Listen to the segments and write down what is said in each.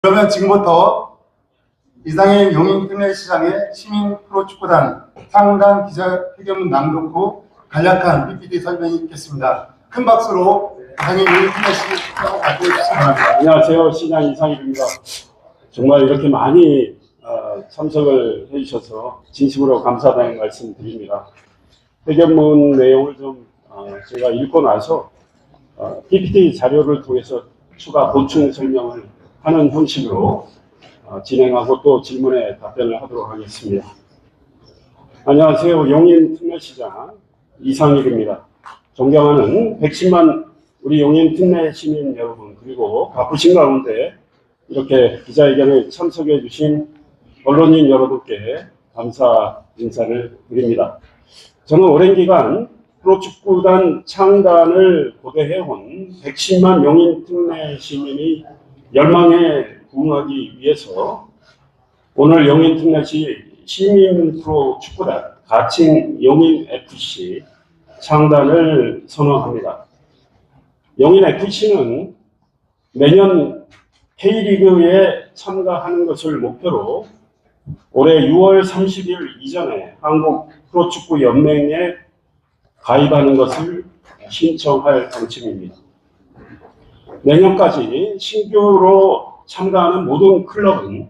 그러면 지금부터 이상의 용인특례시장의 시민 프로축구단 상단 기자회견문 낭독 후 간략한 PPT 설명이 있겠습니다. 큰 박수로 이상의 용인특례시장 발표해주시기 안녕하세요. 시장 이상일입니다. 정말 이렇게 많이 참석을 해주셔서 진심으로 감사하다는 말씀 드립니다. 회견문 내용을 좀 제가 읽고 나서 PPT 자료를 통해서 추가 보충 설명을 하는 형식으로 진행하고 또 질문에 답변을 하도록 하겠습니다. 안녕하세요. 용인특례시장 이상일입니다. 존경하는 110만 우리 용인특례 시민 여러분, 그리고 바쁘신 가운데 이렇게 기자회견에 참석해 주신 언론인 여러분께 감사 인사를 드립니다. 저는 오랜 기간 프로축구단 창단을 고대해온 110만 용인특례 시민이 열망에 부응하기 위해서 오늘 용인특례시 시민 프로축구단 가칭 용인FC 창단을 선언합니다. 용인FC는 내년 K리그에 참가하는 것을 목표로 올해 6월 30일 이전에 한국 프로축구연맹에 가입하는 것을 신청할 방침입니다. 내년까지 신규로 참가하는 모든 클럽은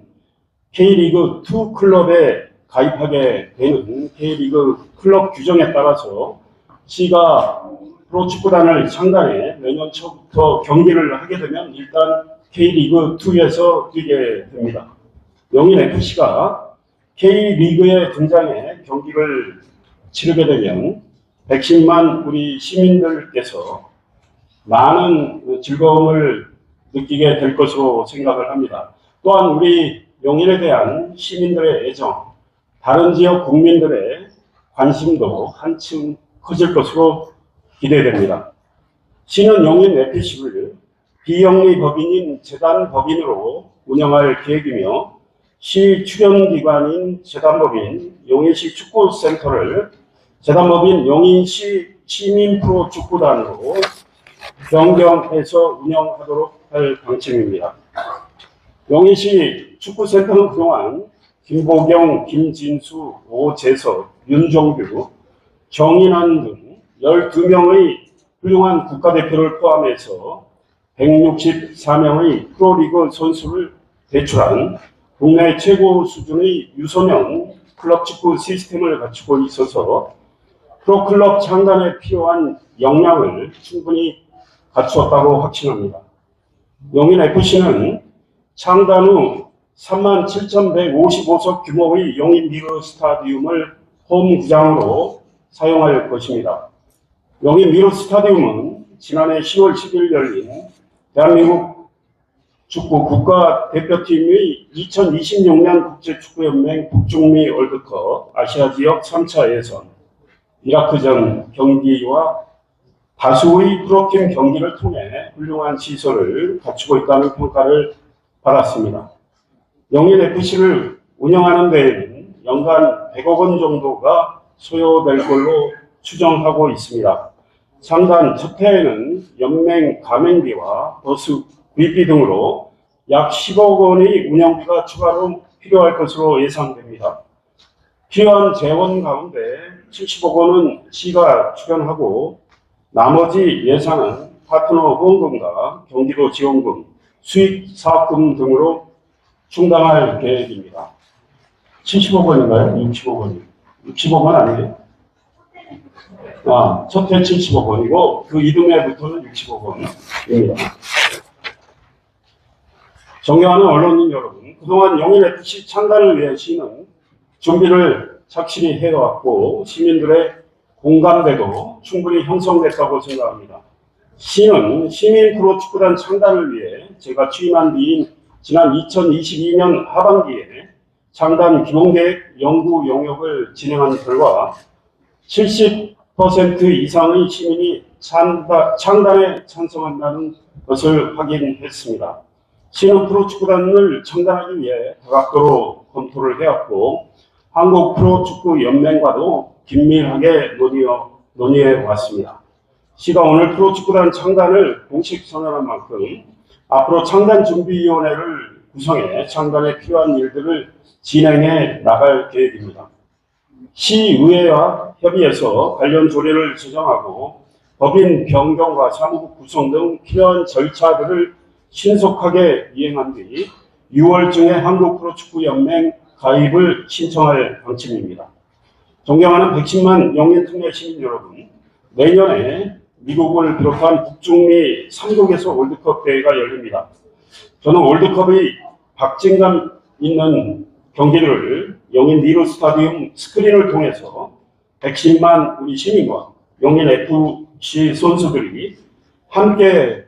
K리그2 클럽에 가입하게 되는 K리그 클럽 규정에 따라서 시가 프로축구단을 창단해 내년 초부터 경기를 하게 되면 일단 K리그2에서 뛰게 됩니다. 용인FC가 K리그에 등장해 경기를 치르게 되면 110만 우리 시민들께서 많은 즐거움을 느끼게 될 것으로 생각을 합니다. 또한 우리 용인에 대한 시민들의 애정, 다른 지역 국민들의 관심도 한층 커질 것으로 기대됩니다. 시는 용인FC를 비영리 법인인 재단법인으로 운영할 계획이며 시 출연기관인 재단법인 용인시 축구센터를 재단법인 용인시 시민프로축구단으로 변경해서 운영하도록 할 방침입니다. 용인시 축구센터는 그동안 김보경, 김진수, 오재석, 윤종규, 정인환 등 12명의 훌륭한 국가대표를 포함해서 164명의 프로리그 선수를 배출한 국내 최고 수준의 유소년 클럽 축구 시스템을 갖추고 있어서 프로클럽 창단에 필요한 역량을 충분히 갖추었다고 확신합니다. 용인FC는 창단 후 37,155석 규모의 용인 미르 스타디움을 홈구장으로 사용할 것입니다. 용인 미르 스타디움은 지난해 10월 10일 열린 대한민국 축구 국가대표팀의 2026년 국제축구연맹 북중미 월드컵 아시아 지역 3차 예선, 이라크전 경기와 다수의 프로팀 경기를 통해 훌륭한 시설을 갖추고 있다는 평가를 받았습니다. 용인FC를 운영하는 데에는 연간 100억 원 정도가 소요될 걸로 추정하고 있습니다. 창단 첫 해에는 연맹 가맹비와 버스 구입비 등으로 약 10억 원의 운영비가 추가로 필요할 것으로 예상됩니다. 필요한 재원 가운데 70억 원은 시가 출연하고 나머지 예산은 파트너 후원금과 경기도 지원금, 수익 사업금 등으로 충당할 계획입니다. 70억 원인가요? 60억 원이요? 60억 원 아니에요? 첫 해 70억 원이고 그 이듬해부터는 60억 원입니다. 존경하는 언론인 여러분, 그동안 용인FC 창단을 위해 시는 준비를 착실히 해왔고 시민들의 공감대도 충분히 형성됐다고 생각합니다. 시는 시민 프로축구단 창단을 위해 제가 취임한 뒤인 지난 2022년 하반기에 창단 기본계획 연구 용역을 진행한 결과 70% 이상의 시민이 창단에 찬성한다는 것을 확인했습니다. 시는 프로축구단을 창단하기 위해 다각도로 검토를 해왔고 한국 프로축구연맹과도 긴밀하게 논의해 왔습니다. 시가 오늘 프로축구단 창단을 공식 선언한 만큼 앞으로 창단준비위원회를 구성해 창단에 필요한 일들을 진행해 나갈 계획입니다. 시의회와 협의해서 관련 조례를 제정하고 법인 변경과 사무국 구성 등 필요한 절차들을 신속하게 이행한 뒤 6월중에 한국프로축구연맹 가입을 신청할 방침입니다. 존경하는 110만 영인특례 시민 여러분, 내년에 미국을 비롯한 북중미 3국에서 월드컵 대회가 열립니다. 저는 월드컵의 박진감 있는 경기를 영인 미르 스타디움 스크린을 통해서 110만 우리 시민과 영인 FC 선수들이 함께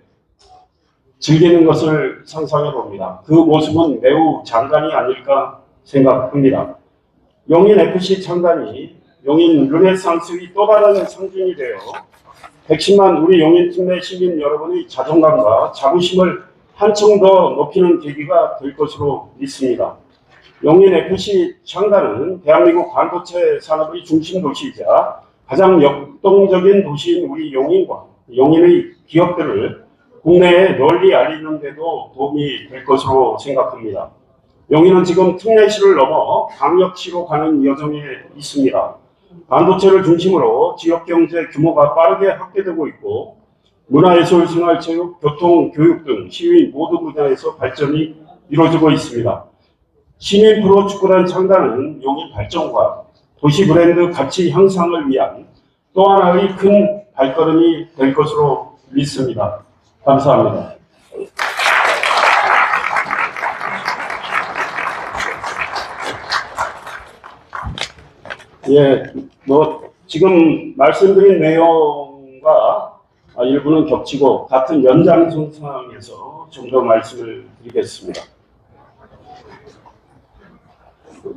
즐기는 것을 상상해 봅니다. 그 모습은 매우 장관이 아닐까 생각합니다. 영인 FC 창단이 영인 르네상스의 또 다른 상징이 되어 110만 우리 영인 특례 시민 여러분의 자존감과 자부심을 한층 더 높이는 계기가 될 것으로 믿습니다. 영인 FC 창단은 대한민국 반도체 산업의 중심 도시이자 가장 역동적인 도시인 우리 영인과 영인의 기업들을 국내에 널리 알리는 데도 도움이 될 것으로 생각합니다. 영인은 지금 특례시를 넘어 광역시로 가는 여정에 있습니다. 반도체를 중심으로 지역경제 규모가 빠르게 확대되고 있고 문화예술, 생활체육, 교통, 교육 등 시의 모든 분야에서 발전이 이루어지고 있습니다. 시민 프로축구단 창단은 영인 발전과 도시 브랜드 가치 향상을 위한 또 하나의 큰 발걸음이 될 것으로 믿습니다. 감사합니다. 예, 지금 말씀드린 내용과 일부는 겹치고 같은 연장선상에서 좀 더 말씀을 드리겠습니다.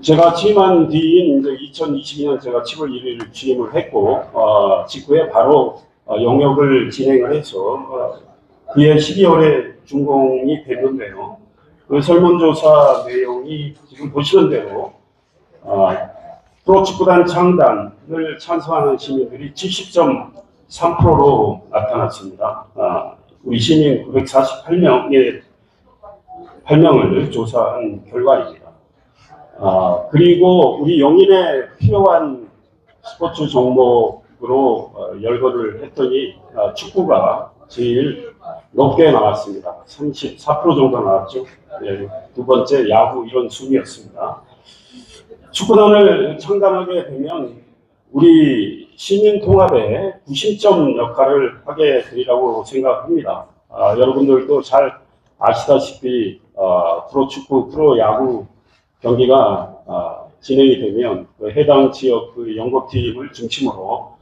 제가 취임한 뒤인 이제 2022년 제가 7월 1일 취임을 했고, 직후에 바로 영역을 진행을 해서 그해 12월에 준공이 됐는데요. 그 설문조사 내용이 지금 보시는 대로 프로축구단 창단을 찬성하는 시민들이 70.3%로 나타났습니다. 우리 시민 948명의 8명을 조사한 결과입니다. 그리고 우리 영인에 필요한 스포츠 종목으로 열거를 했더니 축구가 제일 높게 나왔습니다. 34% 정도 나왔죠. 네, 두 번째 야구 이런 순이었습니다. 축구단을 창단하게 되면 우리 시민 통합에 구심점 역할을 하게 되리라고 생각합니다. 여러분들도 잘 아시다시피 프로축구, 프로야구 경기가 진행이 되면 그 해당 지역 그 연구팀을 중심으로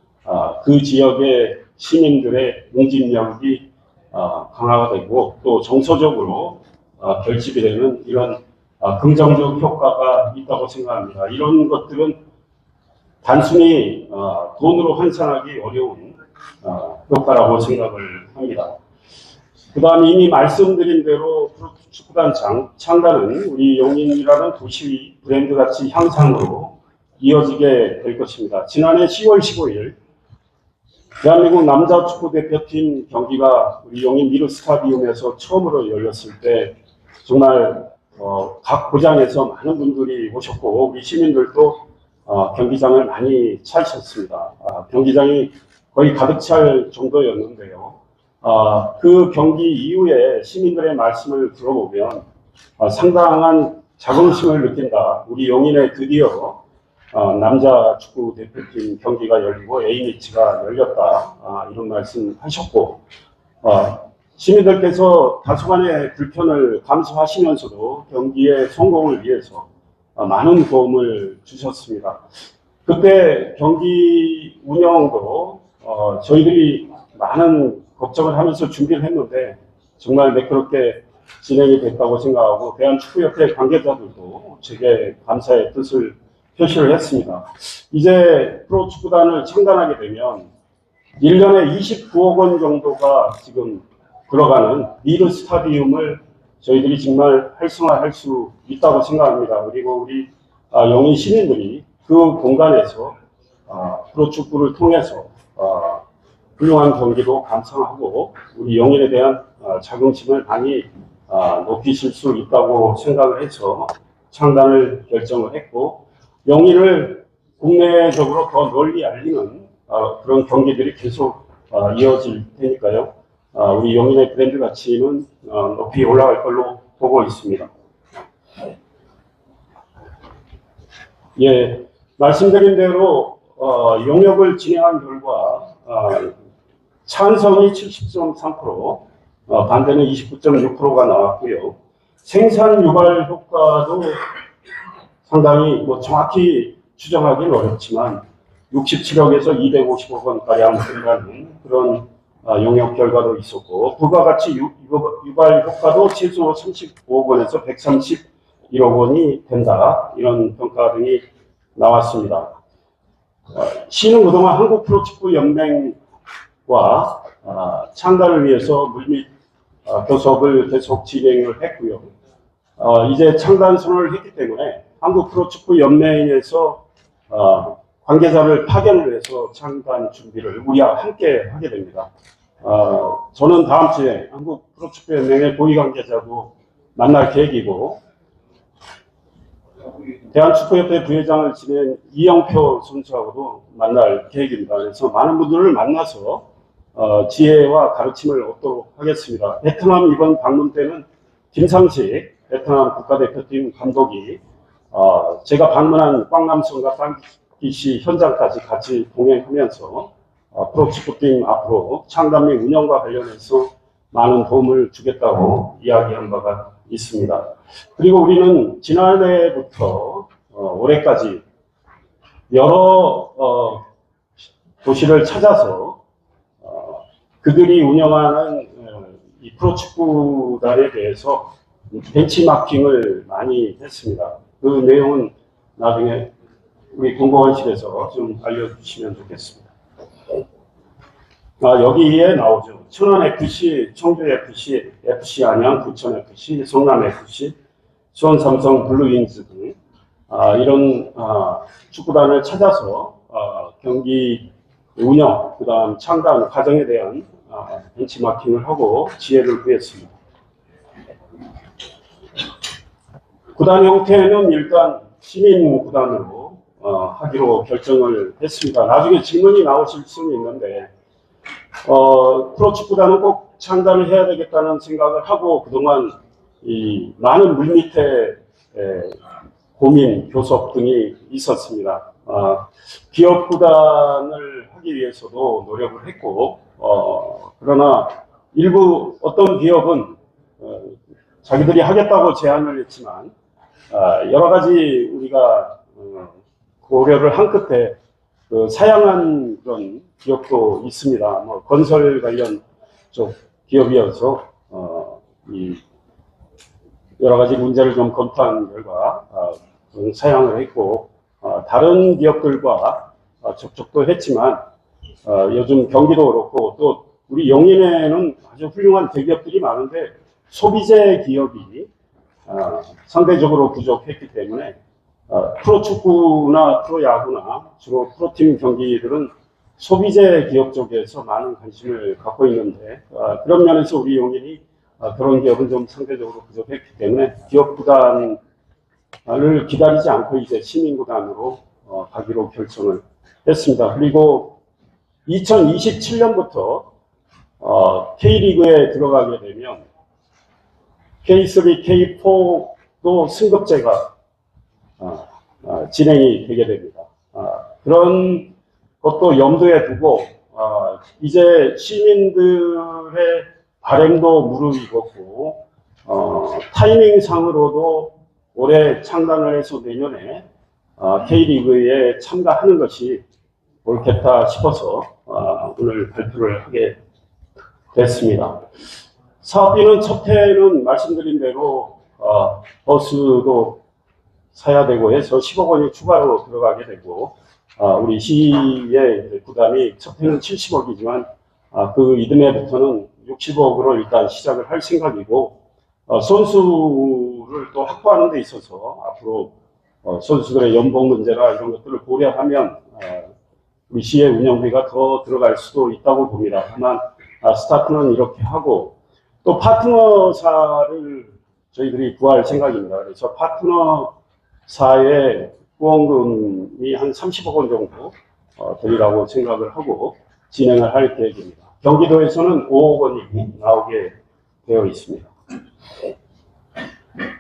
그 지역의 시민들의 응집력이 강화가 되고 또 정서적으로 결집이 되는 이런 긍정적 효과가 있다고 생각합니다. 이런 것들은 단순히 돈으로 환산하기 어려운 효과라고 생각을 합니다. 그 다음에 이미 말씀드린 대로 프로축구단 창단은 우리 영인이라는 도시 브랜드 가치 향상으로 이어지게 될 것입니다. 지난해 10월 15일 대한민국 남자 축구 대표팀 경기가 우리 영인 미르 스타디움에서 처음으로 열렸을 때 정말 각 고장에서 많은 분들이 오셨고 우리 시민들도 경기장을 많이 찾으셨습니다. 경기장이 거의 가득 찰 정도였는데요. 그 경기 이후에 시민들의 말씀을 들어보면 상당한 자긍심을 느낀다. 우리 영인에 드디어 남자 축구 대표팀 경기가 열리고 A매치가 열렸다. 이런 말씀 하셨고 시민들께서 다소간의 불편을 감수하시면서도 경기의 성공을 위해서 많은 도움을 주셨습니다. 그때 경기 운영도 저희들이 많은 걱정을 하면서 준비를 했는데 정말 매끄럽게 진행이 됐다고 생각하고 대한축구협회 관계자들도 제게 감사의 뜻을 표시를 했습니다. 이제 프로축구단을 창단하게 되면 1년에 29억 원 정도가 지금 들어가는 미르 스타디움을 저희들이 정말 활성화할 수 있다고 생각합니다. 그리고 우리 영인 시민들이 그 공간에서 프로축구를 통해서 훌륭한 경기도 감상하고 우리 영인에 대한 자긍심을 많이 높이실 수 있다고 생각을 해서 창단을 결정을 했고, 용인을 국내적으로 더 널리 알리는 그런 경기들이 계속 이어질 테니까요. 우리 용인의 브랜드 가치는 높이 올라갈 걸로 보고 있습니다. 예, 말씀드린 대로 용역을 진행한 결과 찬성이 70.3%, 반대는 29.6%가 나왔고요. 생산 유발 효과도 상당히 정확히 추정하기는 어렵지만 67억에서 250억 원가량 된다는 그런 용역 결과도 있었고, 부가가치 유발 효과도 최소 35억 원에서 131억 원이 된다, 이런 평가 등이 나왔습니다. 시는 그동안 한국프로축구연맹과 창단을 위해서 물밑 교섭을 계속 진행을 했고요. 이제 창단 선언을 했기 때문에 한국프로축구연맹에서 관계자를 파견을 해서 창단 준비를 우리와 함께 하게 됩니다. 저는 다음 주에 한국프로축구연맹의 고위 관계자도 만날 계획이고, 대한축구협회 부회장을 지낸 이영표 선수하고도 만날 계획입니다. 그래서 많은 분들을 만나서 지혜와 가르침을 얻도록 하겠습니다. 베트남 이번 방문 때는 김상식 베트남 국가대표팀 감독이 제가 방문한 꽝남성과 꽝기시 현장까지 같이 동행하면서 프로축구팀 앞으로 창단 및 운영과 관련해서 많은 도움을 주겠다고 이야기한 바가 있습니다. 그리고 우리는 지난해부터 올해까지 여러 도시를 찾아서 그들이 운영하는 이 프로축구단에 대해서 벤치마킹을 많이 했습니다. 그 내용은 나중에 우리 공공원실에서 좀 알려주시면 좋겠습니다. 여기에 나오죠. 천안FC, 청주FC, FC 안양, 부천FC, 성남FC, 수원삼성 블루윙즈 등 이런 축구단을 찾아서 경기 운영, 그 다음 창단 과정에 대한 벤치마킹을 하고 지혜를 구했습니다. 구단 형태는 일단 시민 구단으로 하기로 결정을 했습니다. 나중에 질문이 나오실 수는 있는데 프로축구단은 꼭 창단을 해야 되겠다는 생각을 하고 그동안 이 많은 물밑에 고민, 교섭 등이 있었습니다. 기업 구단을 하기 위해서도 노력을 했고, 그러나 일부 어떤 기업은 자기들이 하겠다고 제안을 했지만 여러 가지 우리가 고려를 한 끝에 사양한 그런 기업도 있습니다. 건설 관련 쪽 기업이어서 이 여러 가지 문제를 좀 검토한 결과 사양을 했고, 다른 기업들과 접촉도 했지만 요즘 경기도 그렇고 또 우리 용인에는 아주 훌륭한 대기업들이 많은데 소비재 기업이 상대적으로 부족했기 때문에 프로축구나 프로야구나 주로 프로팀 경기들은 소비재 기업 쪽에서 많은 관심을 갖고 있는데 그런 면에서 우리 용인이 그런 기업은 좀 상대적으로 부족했기 때문에 기업 구단을 기다리지 않고 이제 시민 구단으로 가기로 결정을 했습니다. 그리고 2027년부터 K리그에 들어가게 되면 K3, K4도 승급제가 진행이 되게 됩니다. 그런 것도 염두에 두고 이제 시민들의 발행도 무르익었고 타이밍상으로도 올해 창단을 해서 내년에 K리그에 참가하는 것이 옳겠다 싶어서 오늘 발표를 하게 됐습니다. 사업비는 첫 해는 말씀드린 대로 버스도 사야 되고 해서 10억 원이 추가로 들어가게 되고 우리 시의 부담이 첫 해는 70억이지만 그 이듬해부터는 60억으로 일단 시작을 할 생각이고 선수를 또 확보하는 데 있어서 앞으로 선수들의 연봉 문제나 이런 것들을 고려하면 우리 시의 운영비가 더 들어갈 수도 있다고 봅니다. 다만 스타트는 이렇게 하고 또 파트너사를 저희들이 구할 생각입니다. 그래서 파트너사의 후원금이 한 30억 원 정도 드리라고 생각을 하고 진행을 할 계획입니다. 경기도에서는 5억 원이 나오게 되어 있습니다.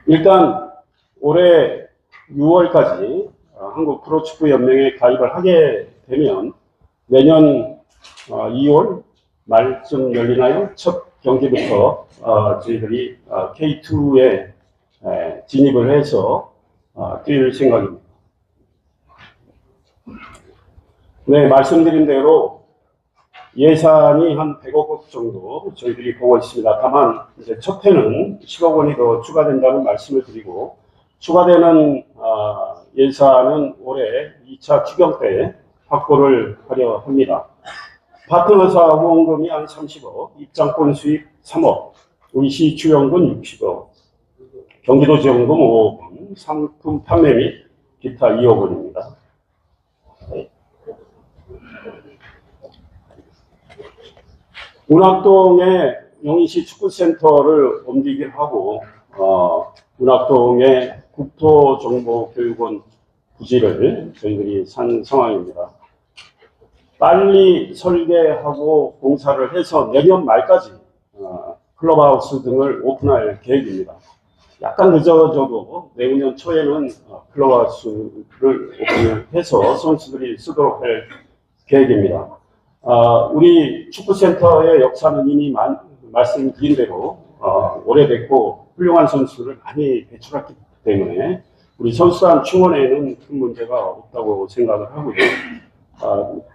일단 올해 6월까지 한국 프로축구연맹에 가입을 하게 되면 내년 2월 말쯤 열리나요? 첫 경기부터 저희들이 K2에 진입을 해서 뛸 생각입니다. 네, 말씀드린 대로 예산이 한 100억 원 정도 저희들이 보고 있습니다. 다만 이제 첫 해는 10억 원이 더 추가된다는 말씀을 드리고 추가되는 예산은 올해 2차 추경 때 확보를 하려 합니다. 파트너사 후원금이 한 30억, 입장권 수익 3억, 의시 출연금 60억, 경기도 지원금 5억 원, 상품 판매 및 기타 2억 원입니다. 운학동에 용인시 축구센터를 옮기기로 하고 운학동에 국토정보교육원 부지를 저희들이 산 상황입니다. 빨리 설계하고 공사를 해서 내년 말까지 클럽하우스 등을 오픈할 계획입니다. 약간 늦어져도 내후년 초에는 클럽하우스를 오픈을 해서 선수들이 쓰도록 할 계획입니다. 우리 축구센터의 역사는 이미 말씀드린 대로 오래됐고 훌륭한 선수를 많이 배출했기 때문에 우리 선수단 충원에는 큰 문제가 없다고 생각을 하고요.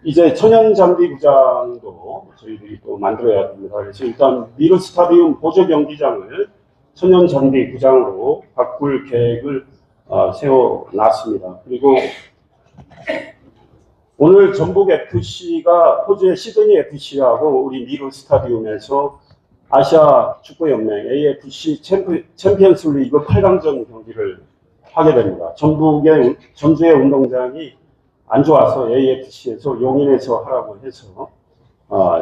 이제 천연잔디 구장도 저희들이 또 만들어야 됩니다. 그래서 일단 미르 스타디움 보조 경기장을 천연잔디 구장으로 바꿀 계획을 세워놨습니다. 그리고 오늘 전북 FC가 호주의 시드니 FC하고 우리 미르 스타디움에서 아시아 축구연맹 AFC 챔피언스 리그 8강전 경기를 하게 됩니다. 전주의 운동장이 안 좋아서 AFC에서 용인에서 하라고 해서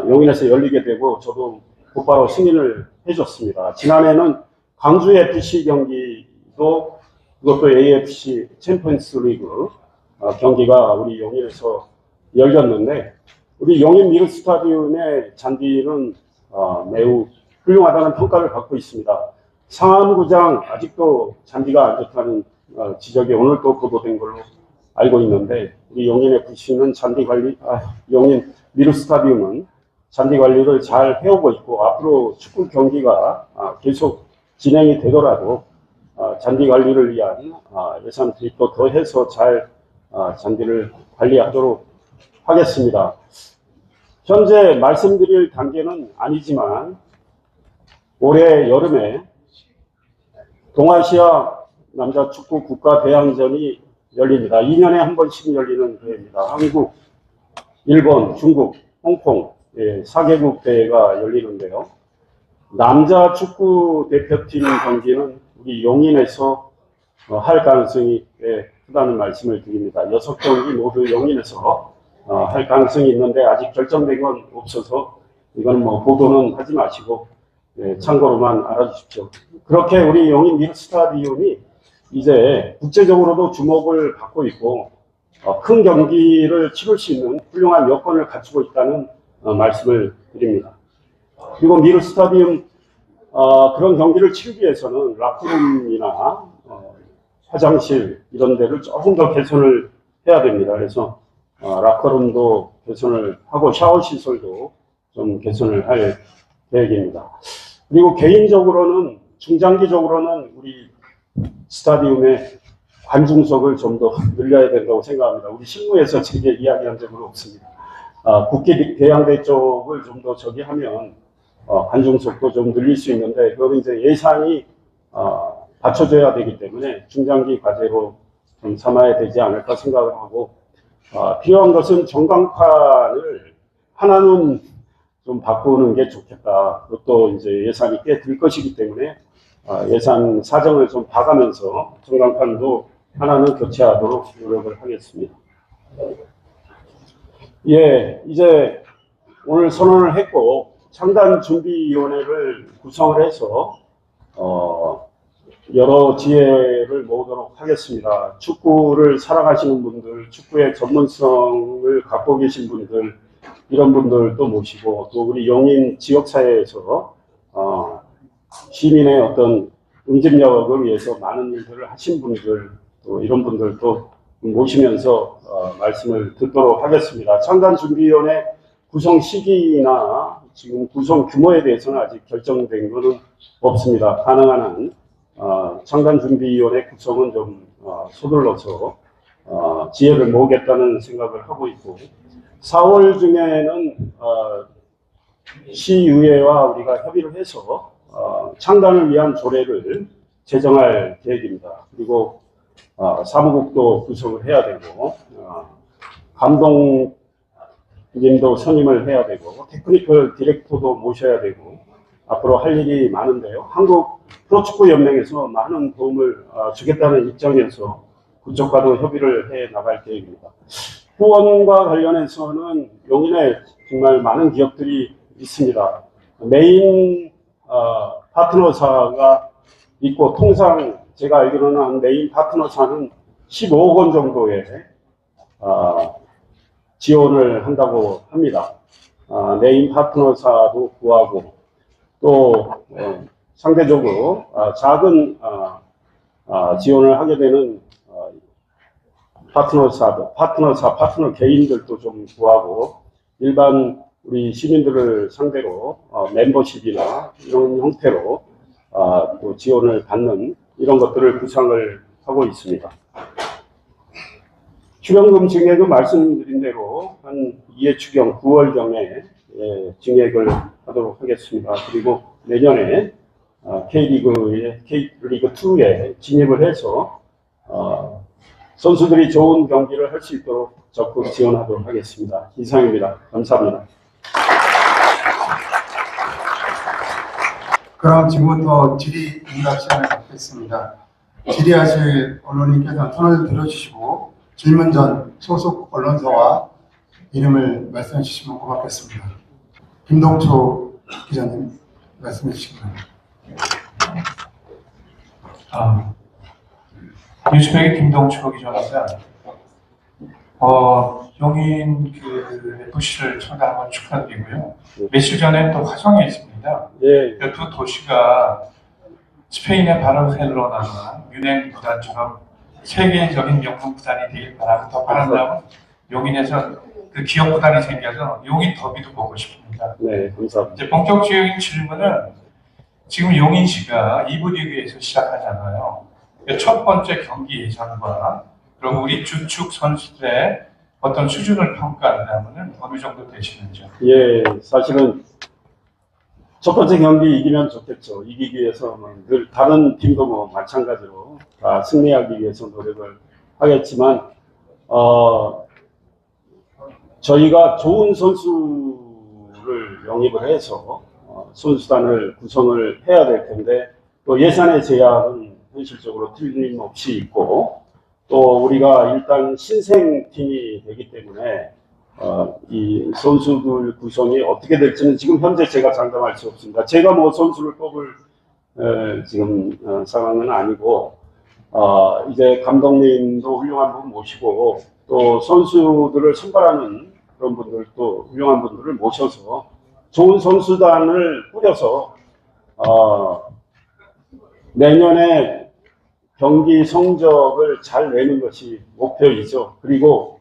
용인에서 열리게 되고 저도 곧바로 승인을 해줬습니다. 지난해는 광주 FC 경기도 그것도 AFC 챔피언스 리그 경기가 우리 용인에서 열렸는데 우리 용인 미르 스타디움의 잔디는 매우 훌륭하다는 평가를 받고 있습니다. 상암구장 아직도 잔디가 안 좋다는 지적이 오늘 또 보도된 걸로 알고 있는데 우리 용인 FC는 용인 미르 스타디움은 잔디 관리를 잘 해오고 있고 앞으로 축구 경기가 계속 진행이 되더라도 잔디 관리를 위한 예산 투입도 더해서 잘 잔디를 관리하도록 하겠습니다. 현재 말씀드릴 단계는 아니지만 올해 여름에 동아시아 남자축구 국가대항전이 열립니다. 2년에 한 번씩 열리는 대회입니다. 한국, 일본, 중국, 홍콩 4개국 대회가 열리는데요. 남자 축구 대표팀 경기는 우리 용인에서 할 가능성이 꽤 크다는 말씀을 드립니다. 6경기 모두 용인에서 할 가능성이 있는데 아직 결정된 건 없어서 이건 뭐 보도는 하지 마시고 참고로만 알아주십시오. 그렇게 우리 용인 미르 스타디움이 이제 국제적으로도 주목을 받고 있고 큰 경기를 치를 수 있는 훌륭한 여건을 갖추고 있다는 말씀을 드립니다. 그리고 미르 스타디움 그런 경기를 치르기 위해서는 락커룸이나 화장실 이런 데를 조금 더 개선을 해야 됩니다. 그래서 락커룸도 개선을 하고 샤워 시설도 좀 개선을 할 계획입니다. 그리고 개인적으로는 중장기적으로는 우리 스타디움의 관중석을 좀 더 늘려야 된다고 생각합니다. 우리 실무에서 제게 이야기한 적은 없습니다. 국회 대양대 쪽을 좀 더 저기 하면 관중석도 좀 늘릴 수 있는데 그거는 이제 예산이 받쳐줘야 되기 때문에 중장기 과제로 좀 삼아야 되지 않을까 생각을 하고 필요한 것은 전광판을 하나는 좀 바꾸는 게 좋겠다. 그것도 이제 예산이 꽤 들 것이기 때문에 예산 사정을 좀 봐가면서 전광판도 하나는 교체하도록 노력을 하겠습니다. 예, 이제 오늘 선언을 했고 창단준비위원회를 구성을 해서 여러 지혜를 모으도록 하겠습니다. 축구를 사랑하시는 분들, 축구의 전문성을 갖고 계신 분들, 이런 분들도 모시고, 또 우리 용인 지역사회에서 시민의 어떤 응집력을 위해서 많은 일들을 하신 분들, 또 이런 분들도 모시면서 말씀을 듣도록 하겠습니다. 창단준비위원회 구성 시기나 지금 구성 규모에 대해서는 아직 결정된 것은 없습니다. 가능한 한 창단준비위원회 구성은 좀 서둘러서 지혜를 모으겠다는 생각을 하고 있고, 4월 중에는 시의회와 우리가 협의를 해서 창단을 위한 조례를 제정할 계획입니다. 그리고 사무국도 구성을 해야 되고, 감독님도 선임을 해야 되고, 테크니컬 디렉터도 모셔야 되고, 앞으로 할 일이 많은데요. 한국 프로축구연맹에서 많은 도움을 주겠다는 입장에서 그쪽과도 협의를 해 나갈 계획입니다. 후원과 관련해서는 용인에 정말 많은 기업들이 있습니다. 메인 파트너사가 있고, 통상 제가 알기로는 한 메인 파트너사는 15억 원 정도의 지원을 한다고 합니다. 메인 파트너사도 구하고, 또 상대적으로 작은 지원을 하게 되는 파트너 개인들도 좀 구하고, 일반 우리 시민들을 상대로 멤버십이나 이런 형태로 또 지원을 받는 이런 것들을 구상을 하고 있습니다. 추경금 증액은 말씀드린 대로 한 2회 추경 9월경에 증액을 하도록 하겠습니다. 그리고 내년에 K리그2에 진입을 해서 선수들이 좋은 경기를 할 수 있도록 적극 지원하도록 하겠습니다. 이상입니다. 감사합니다. 그럼 지금부터 질의응답 시간을 갖겠습니다. 질의하실 언론인께서는 손을 들어주시고 질문 전 소속 언론사와 이름을 말씀해 주시면 고맙겠습니다. 김동초 기자님 말씀해 주시기 바랍니다. 뉴스백의 김동초 기자입니다. 용인 FC를 청담한 걸 축하드리고요. 며칠 전에 또 화성에 있습니다. 예. 두 도시가 스페인의 바르셀로나나 뮌헨 구단처럼 세계적인 명문 구단이 되길 바라고, 더 바란다면 용인에서 그 기업 구단이 생겨서 용인 더비도 보고 싶습니다. 네, 감사합니다. 이제 본격적인 질문은, 지금 용인시가 2부 리그에서 시작하잖아요. 첫 번째 경기 예상과 그리고 우리 주축 선수들의 어떤 수준을 평가한다면 어느 정도 되시는지요? 예, 사실은 첫 번째 경기 이기면 좋겠죠. 이기기 위해서 늘 다른 팀도 뭐 마찬가지로 다 승리하기 위해서 노력을 하겠지만, 저희가 좋은 선수를 영입을 해서 선수단을 구성을 해야 될 텐데, 또 예산의 제약은 현실적으로 틀림없이 있고, 또 우리가 일단 신생팀이 되기 때문에 이 선수들 구성이 어떻게 될지는 지금 현재 제가 장담할 수 없습니다. 제가 뭐 선수를 뽑을 지금 상황은 아니고, 이제 감독님도 훌륭한 분 모시고, 또 선수들을 선발하는 그런 분들도 훌륭한 분들을 모셔서 좋은 선수단을 꾸려서 내년에 경기 성적을 잘 내는 것이 목표이죠. 그리고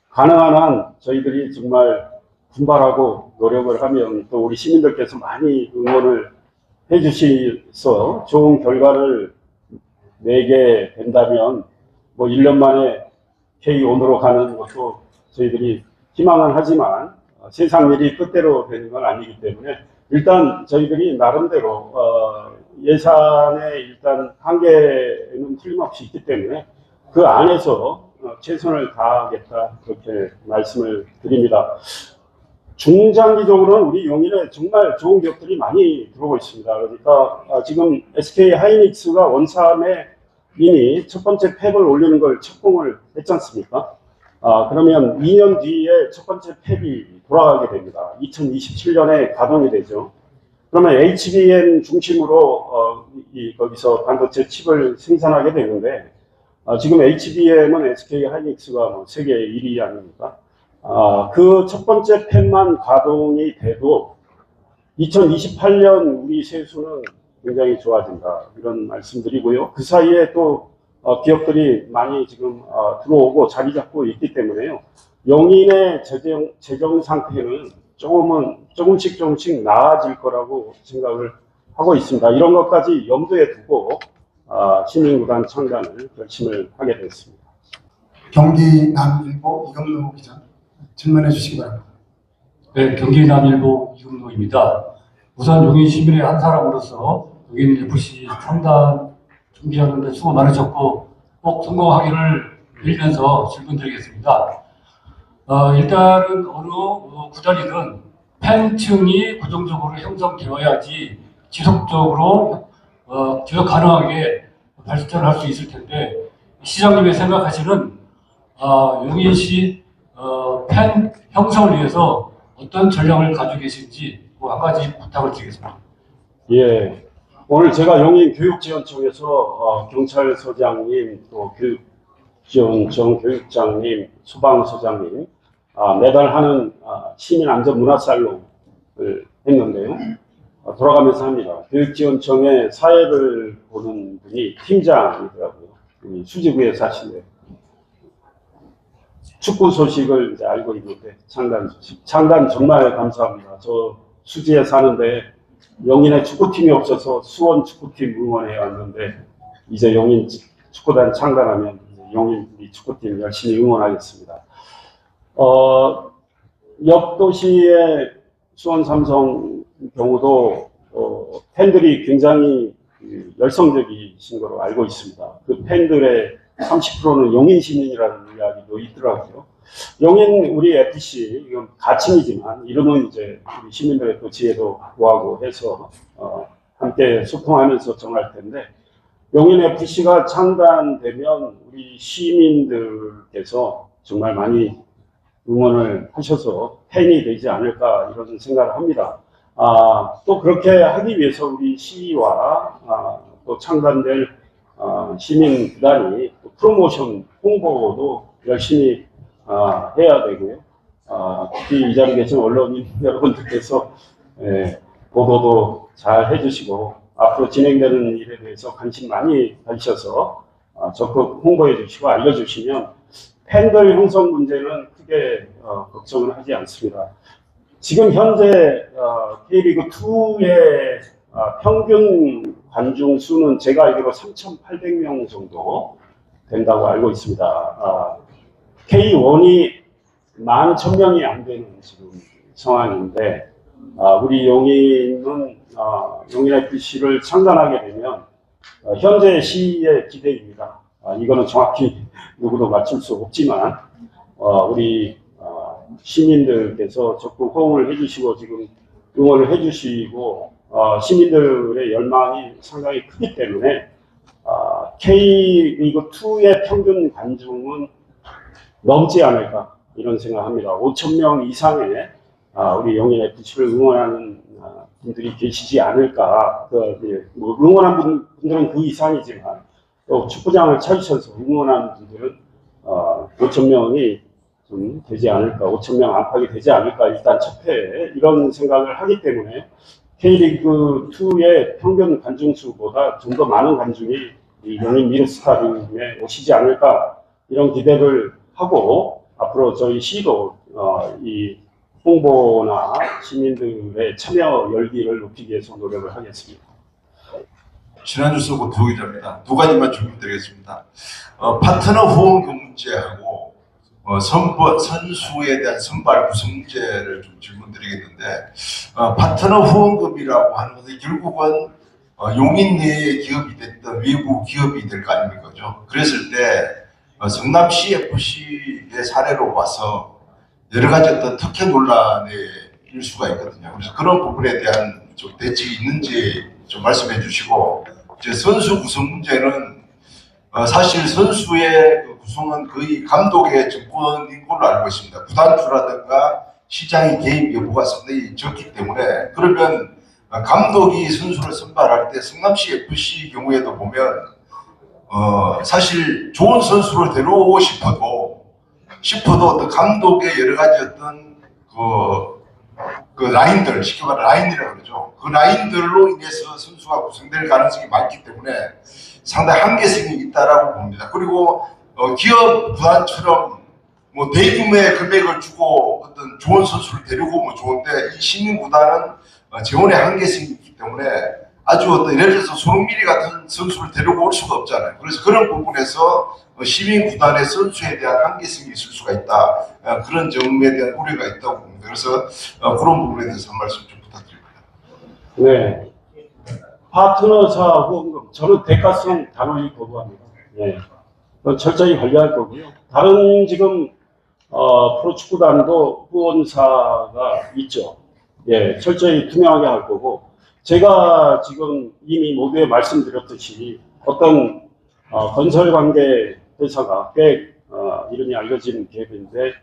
가능한 한 저희들이 정말 분발하고 노력을 하면 또 우리 시민들께서 많이 응원을 해주셔서 좋은 결과를 내게 된다면 뭐 1년 만에 K1으로 가는 것도 저희들이 희망은 하지만 세상 일이 뜻대로 되는 건 아니기 때문에 일단 저희들이 나름대로 예산의 일단 한계는 틀림없이 있기 때문에 그 안에서 최선을 다하겠다, 그렇게 말씀을 드립니다. 중장기적으로는 우리 용인에 정말 좋은 기업들이 많이 들어오고 있습니다. 그러니까 지금 SK 하이닉스가 원삼에 이미 첫 번째 팩을 올리는 걸 착공을 했지 않습니까? 그러면 2년 뒤에 첫 번째 팹이 돌아가게 됩니다. 2027년에 가동이 되죠. 그러면 HBM 중심으로 거기서 반도체 칩을 생산하게 되는데 지금 HBM은 SK 하이닉스가 뭐 세계 1위 아닙니까? 그 첫 번째 팹만 가동이 돼도 2028년 우리 세수는 굉장히 좋아진다 이런 말씀드리고요. 그 사이에 또 기업들이 많이 지금 들어오고 자리 잡고 있기 때문에요. 용인의 재정 상태는 조금씩 나아질 거라고 생각을 하고 있습니다. 이런 것까지 염두에 두고 시민구단 창단을 결심을 하게 됐습니다. 경기 남일보 이금노 기자 질문해 주시기 바랍니다. 네, 경기 남일보 이금노입니다. 우선 용인 시민의 한 사람으로서 용인 FC 창단 준비하는 데 수고 많으셨고 꼭 성공하기를 빌면서 질문드리겠습니다. 일단은 어느 구단이든 팬층이 고정적으로 형성되어야지 지속적으로 지속 가능하게 발전할 수 있을 텐데 시장님이 생각하시는 용인시 팬 형성을 위해서 어떤 전략을 가지고 계신지 한 가지 부탁을 드리겠습니다. 예, 오늘 제가 용인 교육지원청에서 경찰서장님, 또 교육지원청 교육장님, 소방서장님 매달 하는 시민안전문화살롱을 했는데요. 돌아가면서 합니다. 교육지원청에 사회를 보는 분이 팀장이더라고요. 수지구에 사시는데 축구 소식을 이제 알고 있는데 창단 소식. 창단 정말 감사합니다. 저 수지에 사는데 용인에 축구팀이 없어서 수원 축구팀 응원해 왔는데 이제 용인 축구단 창단하면 용인 우리 축구팀 열심히 응원하겠습니다. 옆 도시의 수원 삼성 경우도 팬들이 굉장히 열성적이신 걸로 알고 있습니다. 그 팬들의 30%는 용인 시민이라는 이야기도 있더라고요. 용인 우리 FC 이건 가칭이지만 이름은 이제 우리 시민들의 또 지혜도 구하고 해서 함께 소통하면서 정할 텐데 용인 FC가 창단되면 우리 시민들께서 정말 많이 응원을 하셔서 팬이 되지 않을까 이런 생각을 합니다. 또 그렇게 하기 위해서 우리 시와 또 창단될 시민단이 프로모션 홍보도 열심히 해야 되고요. 특히 이 자리에 계신 언론인 여러분들께서 보도도 잘 해주시고 앞으로 진행되는 일에 대해서 관심 많이 가지셔서 적극 홍보해 주시고 알려주시면 팬들 형성 문제는 크게 걱정을 하지 않습니다. 지금 현재 K리그2의 평균 관중 수는 제가 알기로 3,800명 정도 된다고 알고 있습니다. K1이 11,000명이 안 되는 지금 상황인데 우리 용인은 용인 FC를 창단하게 되면 현재 시의 기대입니다. 이거는 정확히 누구도 맞출 수 없지만 우리 시민들께서 적극 호응을 해주시고 지금 응원을 해주시고 시민들의 열망이 상당히 크기 때문에 K리그2의 평균 관중은 넘지 않을까 이런 생각합니다. 5,000명 이상의 우리 용인 FC를 응원하는 분들이 계시지 않을까. 응원한 분들은 그 이상이지만 또 축구장을 찾으셔서 응원하는 분들은 5,000명이 좀 되지 않을까, 5,000명 안팎이 되지 않을까 일단 첫 해에 이런 생각을 하기 때문에 K리그2의 평균 관중수보다 좀 더 많은 관중이 이 용인 미르스타디움에 오시지 않을까 이런 기대를 하고 앞으로 저희 시도 이 홍보나 시민들의 참여 열기를 높이기 위해서 노력을 하겠습니다. 지난주 쓰고 두 기자입니다. 두 가지만 질문드리겠습니다. 파트너 후원금 문제하고 선수에 대한 선발 구성 문제를 좀 질문드리겠는데 파트너 후원금이라고 하는 것은 결국은 용인 내의 기업이 됐든 외부 기업이 될 거 아닙니까? 그랬을 때 성남시 FC의 사례로 봐서 여러 가지 어떤 특혜 논란의 일수가 있거든요. 그래서 그런 부분에 대한 좀 대책이 있는지 좀 말씀해 주시고, 이제 선수 구성 문제는 사실 선수의 그 구성은 거의 감독의 정권인 걸로 알고 있습니다. 구단주라든가 시장의 개입 여부가 상당히 적기 때문에 그러면 감독이 선수를 선발할 때 성남시 FC 경우에도 보면 사실 좋은 선수를 데려오고 싶어도 그 감독의 여러 가지 어떤 그 라인들, 쉽게 말해 라인이라고 그러죠. 그 라인들로 인해서 선수가 구성될 가능성이 많기 때문에 상당히 한계성이 있다라고 봅니다. 그리고 기업 구단처럼 뭐 대규모의 금액을 주고 어떤 좋은 선수를 데리고 오면 좋은데 이 시민 구단은 재원의 한계성이 있기 때문에 아주 어떤 예를 들어서 손흥민이 같은 선수를 데리고 올 수가 없잖아요. 그래서 그런 부분에서 시민 구단의 선수에 대한 한계성이 있을 수가 있다. 그런 점에 대한 우려가 있다고 봅니다. 그래서 그런 부분에 대해서 한 말씀 좀 부탁드립니다. 네. 파트너사 후원금, 저는 대가성 단호히 거부합니다. 예. 그건 철저히 관리할 거고요. 다른 지금, 프로축구단도 후원사가 있죠. 예, 철저히 투명하게 할 거고, 제가 지금 이미 모두에 말씀드렸듯이 어떤, 건설 관계 회사가 꽤, 이름이 알려진 기업인데,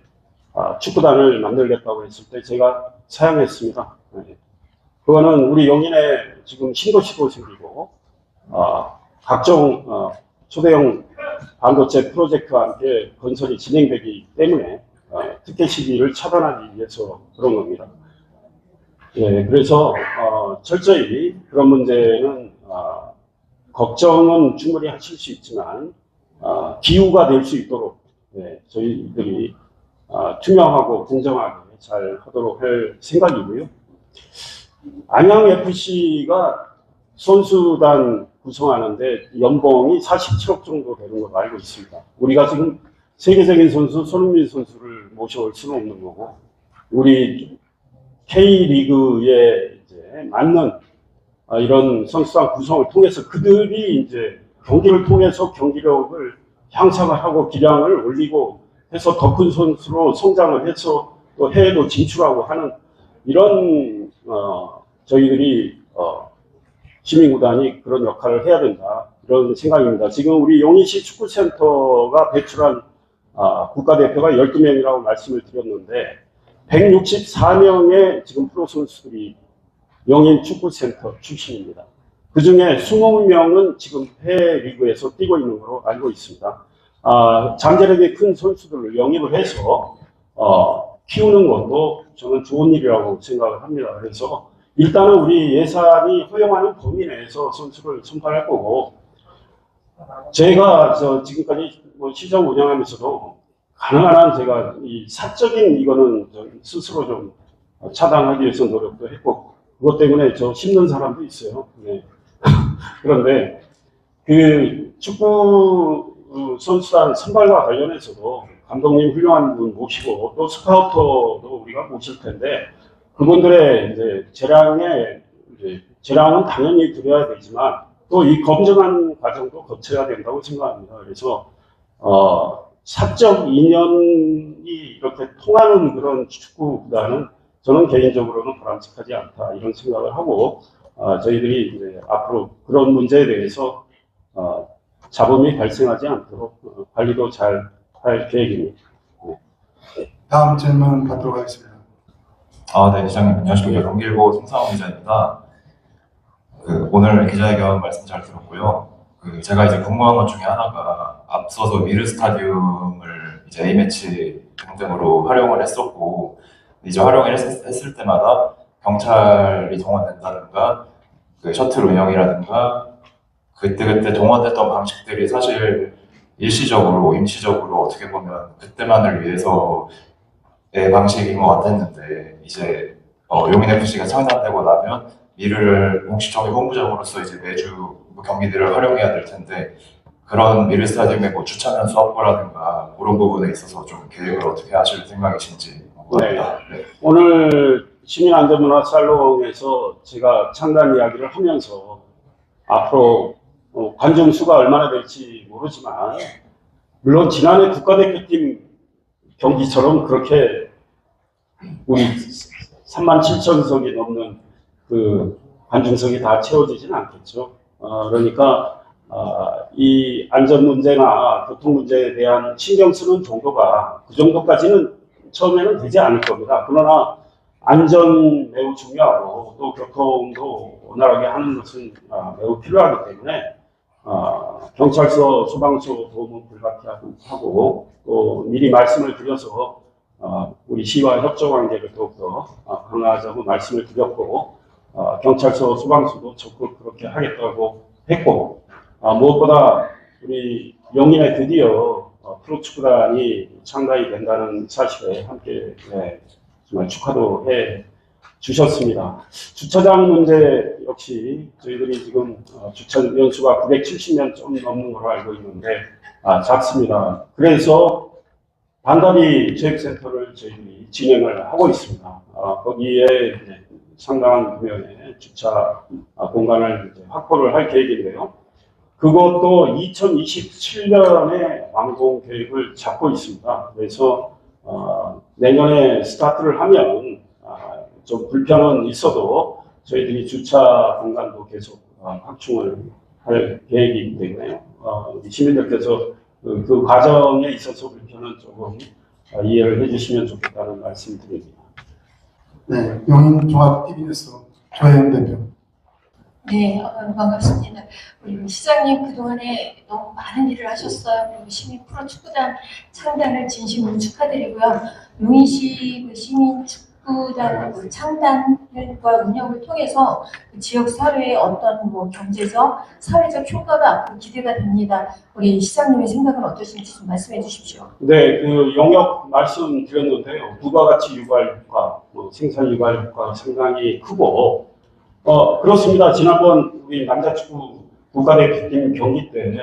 축구단을 만들겠다고 했을 때 제가 사양했습니다. 예. 그거는 우리 용인에 지금 신도시도 생기고, 각종, 초대형 반도체 프로젝트와 함께 건설이 진행되기 때문에, 특혜 시비를 차단하기 위해서 그런 겁니다. 예, 그래서, 철저히 그런 문제는, 걱정은 충분히 하실 수 있지만, 기후가 될 수 있도록, 예, 저희들이, 투명하고 공정하게 잘 하도록 할 생각이고요. 안양FC가 선수단 구성하는데 연봉이 47억 정도 되는 걸로 알고 있습니다. 우리가 지금 세계적인 선수 손흥민 선수를 모셔올 수는 없는 거고, 우리 K리그에 이제 맞는 이런 선수단 구성을 통해서 그들이 이제 경기를 통해서 경기력을 향상을 하고 기량을 올리고 해서 더 큰 선수로 성장을 해서 또 해외도 진출하고 하는 이런 저희들이 시민구단이 그런 역할을 해야 된다 이런 생각입니다. 지금 우리 용인시 축구센터가 배출한 국가대표가 12명이라고 말씀을 드렸는데 164명의 지금 프로 선수들이 용인 축구센터 출신입니다. 그 중에 20명은 지금 해외 리그에서 뛰고 있는 걸로 알고 있습니다. 잠재력이 큰 선수들을 영입을 해서 키우는 것도 저는 좋은 일이라고 생각을 합니다. 그래서 일단은 우리 예산이 허용하는 범위 내에서 선수를 선발할 거고, 제가 지금까지 시장 운영하면서도 가능한 한 제가 이 사적인 이거는 스스로 좀 차단하기 위해서 노력도 했고, 그것 때문에 저 힘든 사람도 있어요. 네. 그런데 그 축구 선수단 선발과 관련해서도 감독님 훌륭한 분 모시고 또 스카우터도 우리가 모실 텐데 그분들의 이제 재량은 당연히 드려야 되지만 또 이 검증하는 과정도 거쳐야 된다고 생각합니다. 그래서 사적 인연이 이렇게 통하는 그런 축구보다는 저는 개인적으로는 바람직하지 않다 이런 생각을 하고 저희들이 이제 앞으로 그런 문제에 대해서 잡음이 발생하지 않도록 관리도 잘 할 계획입니다. 네. 다음 질문 받도록 하겠습니다. 네, 기자님 안녕하십니까. 경기일보 송상훈 기자입니다. 오늘 기자회견 말씀 잘 들었고요. 제가 이제 궁금한 것 중에 하나가 앞서서 미르 스타디움을 이제 A매치 경쟁으로 활용을 했었고 이제 활용을 했을 때마다 경찰이 동원된다든가 셔틀 운영이라든가 그때 동원됐던 방식들이 사실 일시적으로 임시적으로 어떻게 보면 그때만을 위해서의 방식인 것 같았는데 이제 용인FC가 창단되고 나면 미르를 공식적인 본부장으로서 이제 매주 경기들을 활용해야 될 텐데 그런 미르 스타디움의 주차장 수업과라든가 그런 부분에 있어서 좀 계획을 어떻게 하실 생각이신지 궁금합니다. 네. 오늘 시민안전문화 살롱에서 제가 창단 이야기를 하면서 앞으로 관중 수가 얼마나 될지 모르지만 물론 지난해 국가대표팀 경기처럼 그렇게 우리 37,000석이 넘는 그 관중석이 다 채워지지는 않겠죠. 그러니까 이 안전 문제나 교통 문제에 대한 신경 쓰는 정도가 그 정도까지는 처음에는 되지 않을 겁니다. 그러나 안전 매우 중요하고 또 교통도 원활하게 하는 것은 매우 필요하기 때문에 경찰서, 소방서 도움은 불가피하고 또 미리 말씀을 드려서 우리 시와 협조 관계를 더욱더 강화하자고 말씀을 드렸고 경찰서, 소방서도 적극 그렇게 하겠다고 했고 무엇보다 우리 용인에 드디어 프로축구단이 창단이 된다는 사실에 함께 정말 축하도 해 주셨습니다. 주차장 문제 역시 저희들이 지금 주차 연수가 970년 좀 넘는 걸로 알고 있는데 작습니다. 그래서 반다리 체육센터를 저희들이 진행을 하고 있습니다. 거기에 이제 상당한 규모의 주차 공간을 이제 확보를 할 계획인데요. 그것도 2027년에 완공 계획을 잡고 있습니다. 그래서 내년에 스타트를 하면 좀 불편은 있어도 저희들이 주차 공간도 계속 확충을 할 계획이기 때문에 우리 시민들께서 그 과정에 있어서 불편은 조금 이해를 해주시면 좋겠다는 말씀드립니다. 네, 용인 종합 TV 뉴스 조혜연 대표. 네, 반갑습니다. 우리 시장님 그동안에 너무 많은 일을 하셨어요. 그리고 시민 프로축구단 창단을 진심으로 축하드리고요. 용인시 그 시민 축구단 그 창단과 운영을 통해서 그 지역 사회의 어떤 뭐 경제적, 사회적 효과가 앞으로 기대가 됩니다. 우리 시장님의 생각은 어떠신지 좀 말씀해 주십시오. 네, 그 영역 말씀드렸는데요. 부가가치 유발 효과, 생산 유발 효과 상당히 크고 그렇습니다. 지난번 우리 남자축구 국가대표팀 경기 때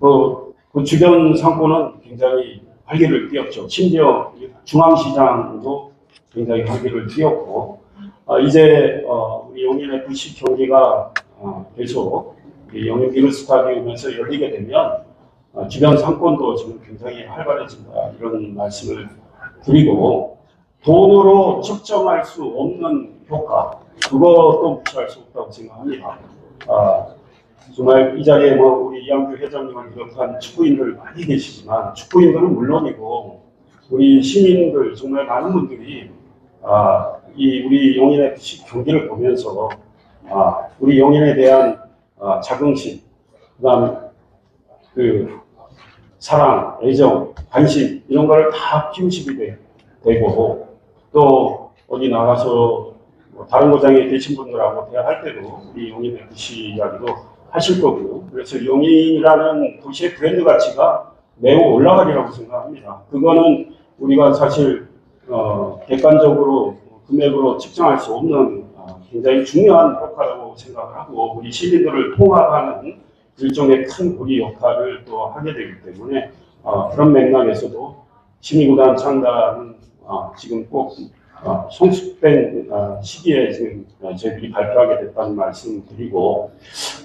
그 주변 상권은 굉장히 활기를 띠었죠. 심지어 중앙시장도 굉장히 활기를 띠었고 이제 우리 용인 FC 경기가 계속 용인 미르스타디움에서 열리게 되면 주변 상권도 지금 굉장히 활발해진다 이런 말씀을 드리고 돈으로 측정할 수 없는 효과 그것도 무시할 수 없다고 생각합니다. 정말 이 자리에 우리 이양규 회장님을 비롯한 축구인들 많이 계시지만 축구인들은 물론이고 우리 시민들 정말 많은 분들이 이 우리 용인 FC 경기를 보면서 우리 용인에 대한 자긍심, 그다음 그 사랑, 애정, 관심 이런 거를 다 키우시게 되고 또 어디 나가서 다른 고장에 계신 분들하고 대화할 때도 우리 용인 FC 이야기도 하실 거고요. 그래서 용인이라는 도시의 브랜드 가치가 매우 올라가리라고 생각합니다. 그거는 우리가 사실 객관적으로 금액으로 측정할 수 없는 굉장히 중요한 효과라고 생각을 하고 우리 시민들을 통합하는 일종의 큰 고리 역할을 또 하게 되기 때문에 그런 맥락에서도 시민구단 창단은 지금 꼭 성숙된 시기에 지금 저희들이 발표하게 됐다는 말씀 드리고